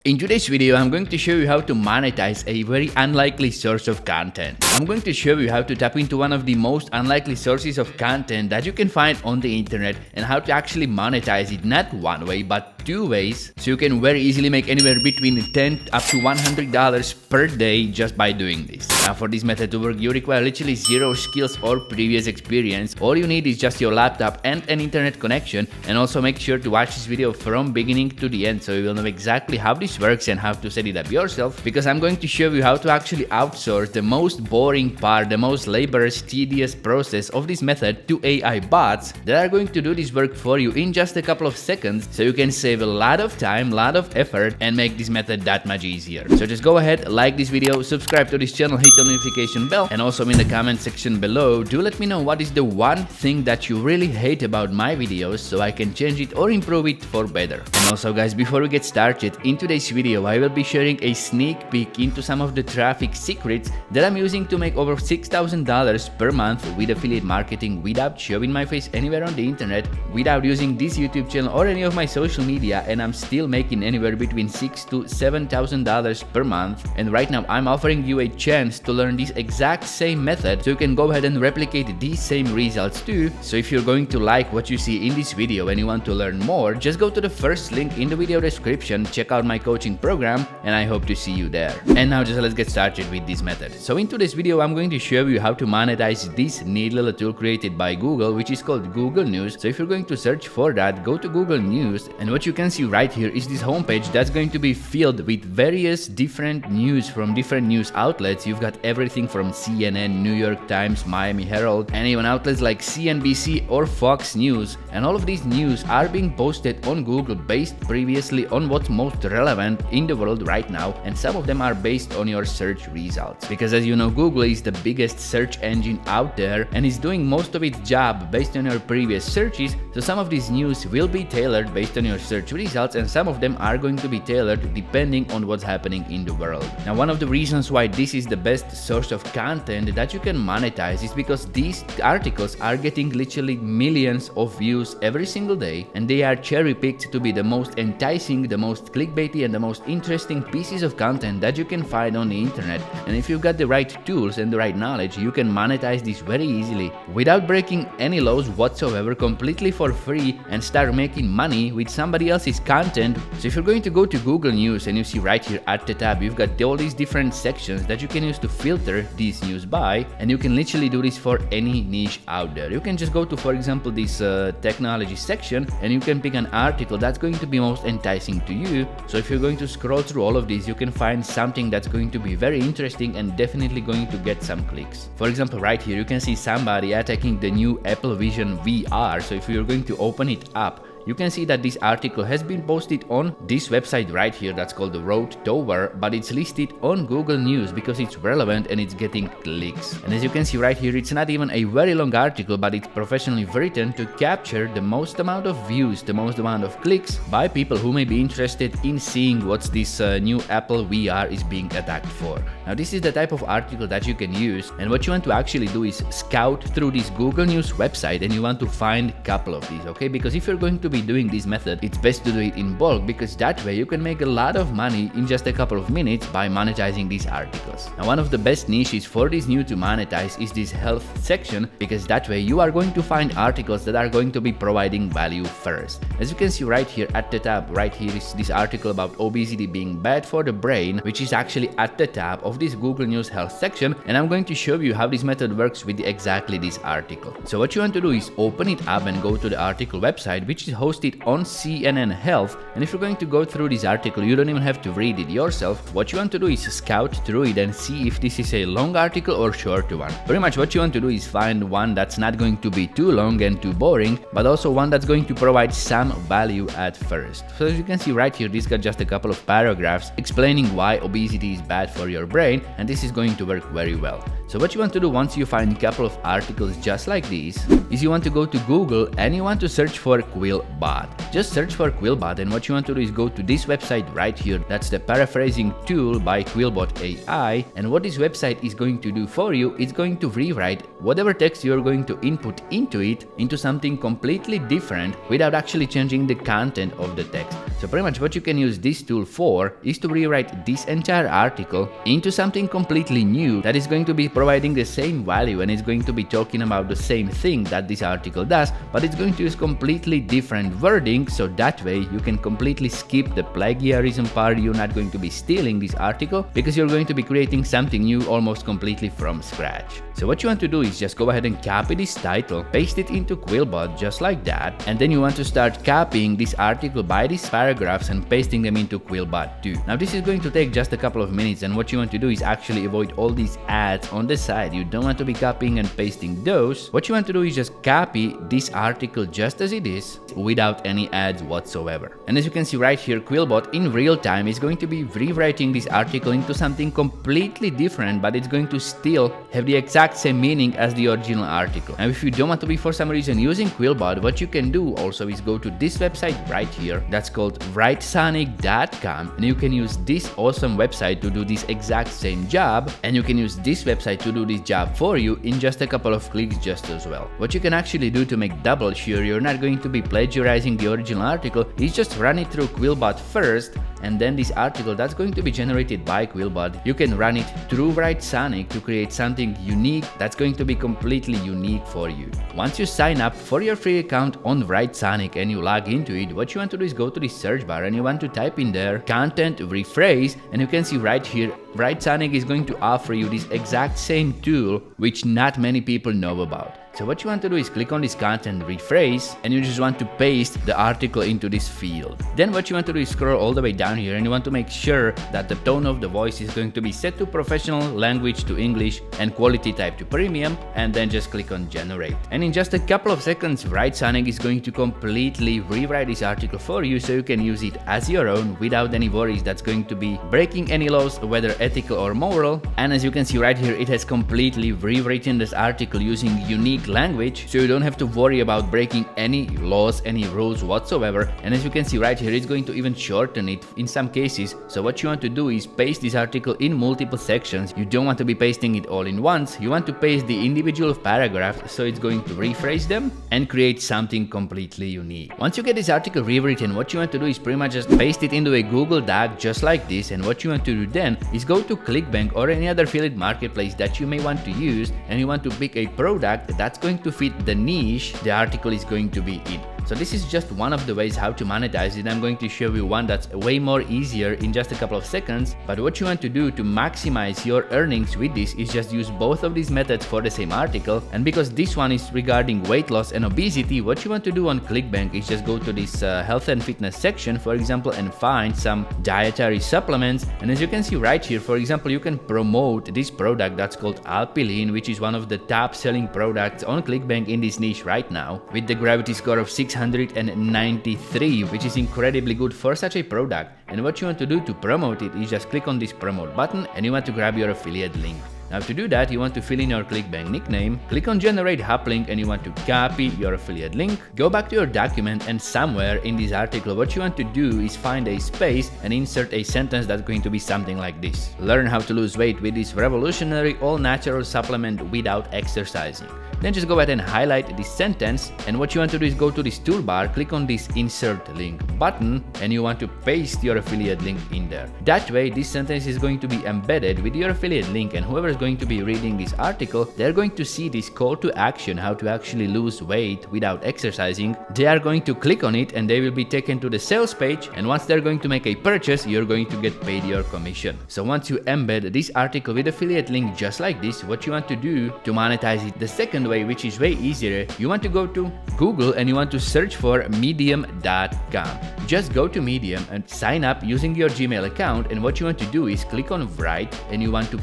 In today's video, I'm going to show you how to monetize a very unlikely source of content. I'm going to show you how to tap into one of the most unlikely sources of content that you can find on the internet and how to actually monetize it not one way but two ways, so you can very easily make anywhere between $10 up to $100 per day just by doing this. Now for this method to work, you require literally zero skills or previous experience. All you need is just your laptop and an internet connection, and also make sure to watch this video from beginning to the end so you will know exactly how this works and how to set it up yourself, because I'm going to show you how to actually outsource the most boring part, the most laborious, tedious process of this method to AI bots that are going to do this work for you in just a couple of seconds, so you can save a lot of time, lot of effort, and make this method that much easier. So just go ahead, like this video, subscribe to this channel, hit the notification bell, and also in the comment section below, do let me know what is the one thing that you really hate about my videos so I can change it or improve it for better. And also guys, before we get started, in today's video I will be sharing a sneak peek into some of the traffic secrets that I'm using to make over $6,000 per month with affiliate marketing without showing my face anywhere on the internet, without using this YouTube channel or any of my social media, and I'm still making anywhere between $6,000 to $7,000 per month. And right now I'm offering you a chance to learn this exact same method so you can go ahead and replicate these same results too. So if you're going to like what you see in this video and you want to learn more, just go to the first link in the video description, check out my coaching program, and I hope to see you there. And now just let's get started with this method. So in today's video I'm going to show you how to monetize this neat little tool created by Google, which is called Google News. So if you're going to search for that, go to Google News, and what you can see right here is this homepage that's going to be filled with various different news from different news outlets. You've got everything from CNN, New York Times, Miami Herald, and even outlets like CNBC or Fox News, and all of these news are being posted on Google based previously on what's most relevant in the world right now, and some of them are based on your search results, because as you know, Google is the biggest search engine out there and is doing most of its job based on your previous searches. So some of these news will be tailored based on your search results, and some of them are going to be tailored depending on what's happening in the world. Now one of the reasons why this is the best source of content that you can monetize is because these articles are getting literally millions of views every single day, and they are cherry picked to be the most enticing, the most clickbaity, and the most interesting pieces of content that you can find on the internet. And if you've got the right tools and the right knowledge, you can monetize this very easily without breaking any laws whatsoever, completely for free, and start making money with somebody else's content. So if you're going to go to Google News, and you see right here at the tab, you've got all these different sections that you can use to filter these news by, and you can literally do this for any niche out there. You can just go to, for example, this technology section, and you can pick an article that's going to be most enticing to you. So if you're going to scroll through all of these, you can find something that's going to be very interesting and definitely going to get some clicks. For example, right here you can see somebody attacking the new Apple Vision VR. So if you're going to open it up, you can see that this article has been posted on this website right here that's called the Road Tower, but it's listed on Google News because it's relevant and it's getting clicks. And as you can see right here, it's not even a very long article, but it's professionally written to capture the most amount of views, the most amount of clicks by people who may be interested in seeing what's this new Apple VR is being attacked for. Now this is the type of article that you can use, and what you want to actually do is scout through this Google News website, and you want to find a couple of these, okay? Because if you're going to be doing this method, it's best to do it in bulk, because that way you can make a lot of money in just a couple of minutes by monetizing these articles. Now one of the best niches for this new to monetize is this health section, because that way you are going to find articles that are going to be providing value first. As you can see right here at the tab, right here is this article about obesity being bad for the brain, which is actually at the top of this Google News health section, and I'm going to show you how this method works with exactly this article. So what you want to do is open it up and go to the article website, which is hosted on CNN Health. And if you're going to go through this article, you don't even have to read it yourself. What you want to do is scout through it and see if this is a long article or short one. Pretty much what you want to do is find one that's not going to be too long and too boring, but also one that's going to provide some value at first. So as you can see right here, this got just a couple of paragraphs explaining why obesity is bad for your brain, and this is going to work very well. So what you want to do once you find a couple of articles just like these is you want to go to Google and you want to search for Quill Bot. Just search for Quill Bot, and what you want to do is go to this website right here. That's the paraphrasing tool by Quill Bot AI, and what this website is going to do for you, it's going to rewrite whatever text you're going to input into it into something completely different without actually changing the content of the text. So pretty much what you can use this tool for is to rewrite this entire article into something completely new that is going to be providing the same value, and it's going to be talking about the same thing that this article does, but it's going to use completely different wording, so that way you can completely skip the plagiarism part. You're not going to be stealing this article because you're going to be creating something new almost completely from scratch. So what you want to do is just go ahead and copy this title, paste it into Quill Bot just like that, and then you want to start copying this article by these paragraphs and pasting them into Quill Bot too. Now this is going to take just a couple of minutes, and what you want to do is actually avoid all these ads on the side. You don't want to be copying and pasting those. What you want to do is just copy this article just as it is without any ads whatsoever. And as you can see right here, Quill Bot in real time is going to be rewriting this article into something completely different, but it's going to still have the exact same meaning as the original article. And if you don't want to be for some reason using Quill Bot, what you can do also is go to this website right here that's called writesonic.com, and you can use this awesome website to do this exact same job, and you can use this website to do this job for you in just a couple of clicks just as well. What you can actually do to make double sure you're not going to be plagiarizing the original article is just run it through Quill Bot first, and then this article that's going to be generated by Quill Bot, you can run it through WriteSonic to create something unique that's going to be completely unique for you. Once you sign up for your free account on WriteSonic and you log into it, what you want to do is go to the search bar and you want to type in there content rephrase, and you can see right here WriteSonic is going to offer you this exact same tool which not many people know about. So what you want to do is click on this content rephrase, and you just want to paste the article into this field. Then what you want to do is scroll all the way down here, and you want to make sure that the tone of the voice is going to be set to professional, language to English, and quality type to premium, and then just click on generate. And in just a couple of seconds, WriteSonic is going to completely rewrite this article for you so you can use it as your own without any worries that's going to be breaking any laws, whether ethical or moral. And as you can see right here, it has completely rewritten this article using unique language, so you don't have to worry about breaking any laws, any rules whatsoever. And as you can see right here, it's going to even shorten it in some cases. So what you want to do is paste this article in multiple sections. You don't want to be pasting it all in once. You want to paste the individual paragraphs, so it's going to rephrase them and create something completely unique. Once you get this article rewritten, what you want to do is pretty much just paste it into a Google Doc just like this, and what you want to do then is go to ClickBank or any other affiliate marketplace that you may want to use, and you want to pick a product that's going to fit the niche the article is going to be in. So this is just one of the ways how to monetize it. I'm going to show you one that's way more easier in just a couple of seconds. But what you want to do to maximize your earnings with this is just use both of these methods for the same article. And because this one is regarding weight loss and obesity, what you want to do on ClickBank is just go to this health and fitness section, for example, and find some dietary supplements. And as you can see right here, for example, you can promote this product that's called Alpilean, which is one of the top selling products on ClickBank in this niche right now, with the gravity score of 693, which is incredibly good for such a product. And what you want to do to promote it is just click on this promote button, and you want to grab your affiliate link. Now to do that, you want to fill in your ClickBank nickname, click on generate uplink, and you want to copy your affiliate link, go back to your document, and somewhere in this article what you want to do is find a space and insert a sentence that's going to be something like this: learn how to lose weight with this revolutionary all-natural supplement without exercising. Then just go ahead and highlight this sentence, and what you want to do is go to this toolbar, click on this insert link button, and you want to paste your affiliate link in there. That way this sentence is going to be embedded with your affiliate link, and whoever is going to be reading this article, they're going to see this call to action, how to actually lose weight without exercising. They are going to click on it, and they will be taken to the sales page, and once they're going to make a purchase, you're going to get paid your commission. So once you embed this article with affiliate link just like this, what you want to do to monetize it the second way, which is way easier, you want to go to Google and you want to search for medium.com. Just go to Medium and sign up using your Gmail account, and what you want to do is click on write, and you want to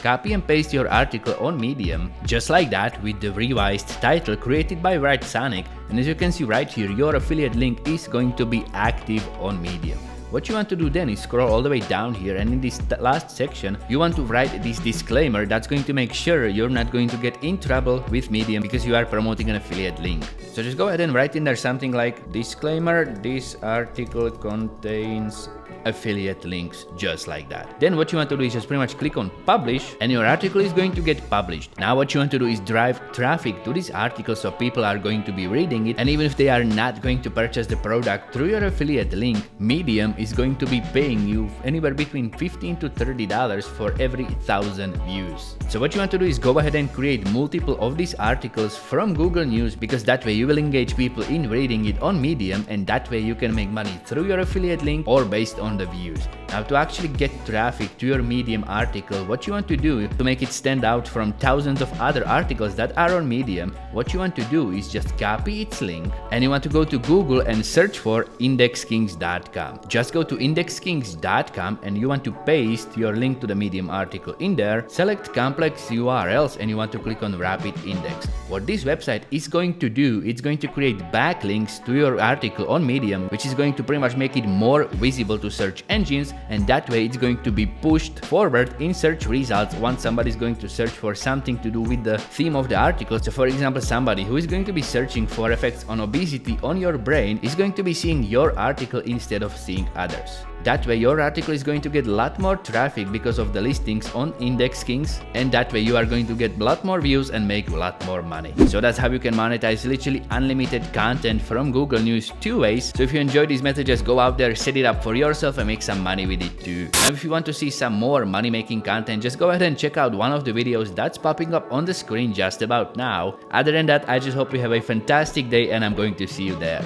copy and paste your article on Medium just like that with the revised title created by WriteSonic. And as you can see right here, your affiliate link is going to be active on Medium. What you want to do then is scroll all the way down here, and in this last section you want to write this disclaimer that's going to make sure you're not going to get in trouble with Medium because you are promoting an affiliate link. So just go ahead and write in there something like, disclaimer, this article contains affiliate links, just like that. Then what you want to do is just pretty much click on publish, and your article is going to get published. Now what you want to do is drive traffic to this article, so people are going to be reading it, and even if they are not going to purchase the product through your affiliate link, Medium is going to be paying you anywhere between $15 to $30 for every 1,000 views. So what you want to do is go ahead and create multiple of these articles from Google News, because that way you will engage people in reading it on Medium, and that way you can make money through your affiliate link or based on the views. Now to actually get traffic to your Medium article, what you want to do to make it stand out from thousands of other articles that are on Medium, what you want to do is just copy its link, and you want to go to Google and search for indexkings.com. Just go to indexkings.com and you want to paste your link to the Medium article in there, select complex URLs, and you want to click on rapid index. What this website is going to do, it's going to create backlinks to your article on Medium, which is going to pretty much make it more visible to search engines, and that way it's going to be pushed forward in search results once somebody is going to search for something to do with the theme of the article. So for example, somebody who is going to be searching for effects on obesity on your brain is going to be seeing your article instead of seeing others. That way your article is going to get a lot more traffic because of the listings on Index Kings, and that way you are going to get a lot more views and make a lot more money. So that's how you can monetize literally unlimited content from Google News 2 ways. So if you enjoyed these messages, go out there, set it up for yourself and make some money with it too. And if you want to see some more money making content, just go ahead and check out one of the videos that's popping up on the screen just about now. Other than that, I just hope you have a fantastic day, and I'm going to see you there.